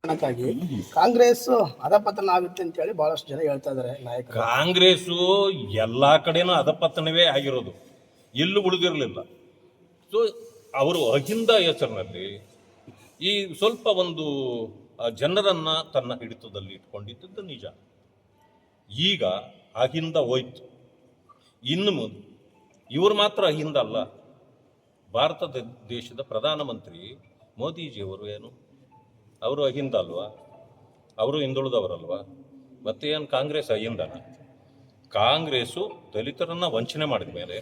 ಕಾರಣಕ್ಕಾಗಿ ಕಾಂಗ್ರೆಸ್ ಅಧಪತನ ಆಗುತ್ತೆ ಅಂತ ಹೇಳಿ ಬಹಳಷ್ಟು ಜನ ಹೇಳ್ತಾ ಇದ್ದಾರೆ ನಾಯಕರು. ಕಾಂಗ್ರೆಸ್ಸು ಎಲ್ಲಾ ಕಡೆನೂ ಅಧಪತನವೇ ಆಗಿರೋದು, ಎಲ್ಲೂ ಉಳಿದಿರಲಿಲ್ಲ. ಸೊ ಅವರು ಅಹಿಂದ ಹೆಸರಿನಲ್ಲಿ ಈ ಸ್ವಲ್ಪ ಒಂದು ಜನರನ್ನ ತನ್ನ ಹಿಡಿತದಲ್ಲಿ ಇಟ್ಕೊಂಡಿದ್ದು ನಿಜ. ಈಗ ಅಹಿಂದ ಹೋಯ್ತು. ಇನ್ನು ಮುಂದೆ ಇವರು ಮಾತ್ರ ಅಹಿಂದ ಅಲ್ಲ, ಭಾರತ ದೇಶದ ಪ್ರಧಾನಮಂತ್ರಿ ಮೋದಿಜಿಯವರು ಏನು ಅವರು ಅಹಿಂದ ಅಲ್ವಾ? ಅವರು ಹಿಂದುಳಿದವರಲ್ವಾ? ಮತ್ತೆ ಏನು ಕಾಂಗ್ರೆಸ್ ಅಹಿಂದನ? ಕಾಂಗ್ರೆಸ್ಸು ದಲಿತರನ್ನ ವಂಚನೆ ಮಾಡಿದ ಮೇಲೆ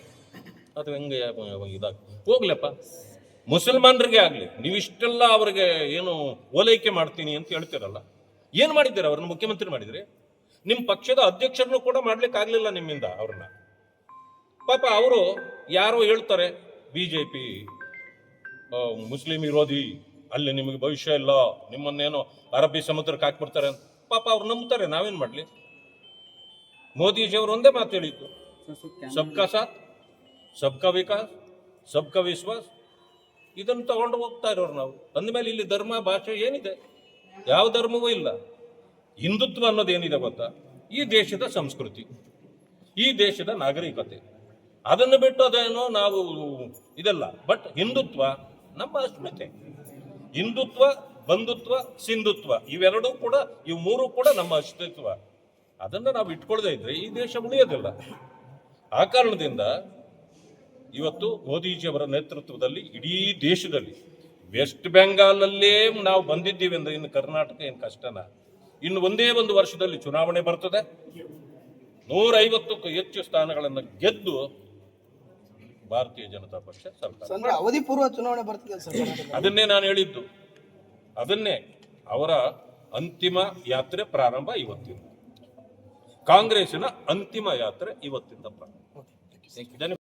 ಅದು ಹೆಂಗೆ ಇದಾಗ ಹೋಗ್ಲಪ್ಪ. ಮುಸಲ್ಮಾನರಿಗೆ ಆಗಲಿ ನೀವು ಇಷ್ಟೆಲ್ಲ ಅವ್ರಿಗೆ ಏನು ಓಲೈಕೆ ಮಾಡ್ತೀನಿ ಅಂತ ಹೇಳ್ತೀರಲ್ಲ, ಏನು ಮಾಡಿದ್ದೀರ? ಅವ್ರನ್ನ ಮುಖ್ಯಮಂತ್ರಿ ಮಾಡಿದ್ರಿ. ನಿಮ್ಮ ಪಕ್ಷದ ಅಧ್ಯಕ್ಷರನ್ನು ಕೂಡ ಮಾಡ್ಲಿಕ್ಕೆ ಆಗ್ಲಿಲ್ಲ ನಿಮ್ಮಿಂದ ಅವ್ರನ್ನ. ಪಾಪ ಅವರು ಯಾರೋ ಹೇಳ್ತಾರೆ BJP ಮುಸ್ಲಿಂ ವಿರೋಧಿ, ಅಲ್ಲಿ ನಿಮಗೆ ಭವಿಷ್ಯ ಇಲ್ಲ, ನಿಮ್ಮನ್ನೇನೋ ಅರಬ್ಬಿ ಸಮುದ್ರಕ್ಕೆ ಹಾಕ್ಬಿಡ್ತಾರೆ ಅಂತ. ಪಾಪ ಅವ್ರು ನಂಬ್ತಾರೆ, ನಾವೇನು ಮಾಡಲಿ? ಮೋದಿಜಿಯವರು ಒಂದೇ ಮಾತು ಹೇಳಿದ್ದು, ಸಬ್ಕಾ ಸಾಥ್ ಸಬ್ಕಾ ವಿಕಾಸ್ ಸಬ್ಕಾ ವಿಶ್ವಾಸ್. ಇದನ್ನು ತಗೊಂಡು ಹೋಗ್ತಾ ಇರೋರು ನಾವು. ಅಂದಮೇಲೆ ಇಲ್ಲಿ ಧರ್ಮ ಭಾಷೆ ಏನಿದೆ? ಯಾವ ಧರ್ಮವೂ ಇಲ್ಲ. ಹಿಂದುತ್ವ ಅನ್ನೋದೇನಿದೆ ಗೊತ್ತಾ? ಈ ದೇಶದ ಸಂಸ್ಕೃತಿ, ಈ ದೇಶದ ನಾಗರಿಕತೆ. ಅದನ್ನು ಬಿಟ್ಟು ಅದೇನೋ ನಾವು ಇದಲ್ಲ. ಬಟ್ ಹಿಂದುತ್ವ ನಮ್ಮ ಅಸ್ಮಿತೆ. ಹಿಂದುತ್ವ, ಬಂಧುತ್ವ, ಸಿಂಧುತ್ವ ಇವೆರಡೂ ಕೂಡ, ಇವು ಮೂರು ಕೂಡ ನಮ್ಮ ಅಸ್ತಿತ್ವ. ಅದನ್ನು ನಾವು ಇಟ್ಕೊಳ್ಳದೆ ಇದ್ರೆ ಈ ದೇಶ ಉಳಿಯೋದಿಲ್ಲ. ಆ ಕಾರಣದಿಂದ ಇವತ್ತು ಮೋದಿಜಿಯವರ ನೇತೃತ್ವದಲ್ಲಿ ಇಡೀ ದೇಶದಲ್ಲಿ, ವೆಸ್ಟ್ ಬೆಂಗಾಲಲ್ಲೇ ನಾವು ಬಂದಿದ್ದೀವಿ ಅಂದ್ರೆ ಇನ್ನು ಕರ್ನಾಟಕ ಏನು ಕಷ್ಟನ? ಇನ್ನು ಒಂದೇ ಒಂದು ವರ್ಷದಲ್ಲಿ ಚುನಾವಣೆ ಬರ್ತದೆ. 150ಕ್ಕೂ ಹೆಚ್ಚು ಸ್ಥಾನಗಳನ್ನು ಗೆದ್ದು ಭಾರತೀಯ ಜನತಾ ಪಕ್ಷ ಸರ್ಕಾರ ಅವಧಿ ಪೂರ್ವ ಚುನಾವಣೆ ಬರ್ತದೆ ಸರ್. ಅದನ್ನೇ ನಾನು ಹೇಳಿದ್ದು. ಅದನ್ನೇ ಅವರ ಅಂತಿಮ ಯಾತ್ರೆ ಪ್ರಾರಂಭ ಇವತ್ತಿಂದ. ಕಾಂಗ್ರೆಸ್ಸಿನ ಅಂತಿಮ ಯಾತ್ರೆ ಇವತ್ತಿಂದ ಪ್ರಾರಂಭ.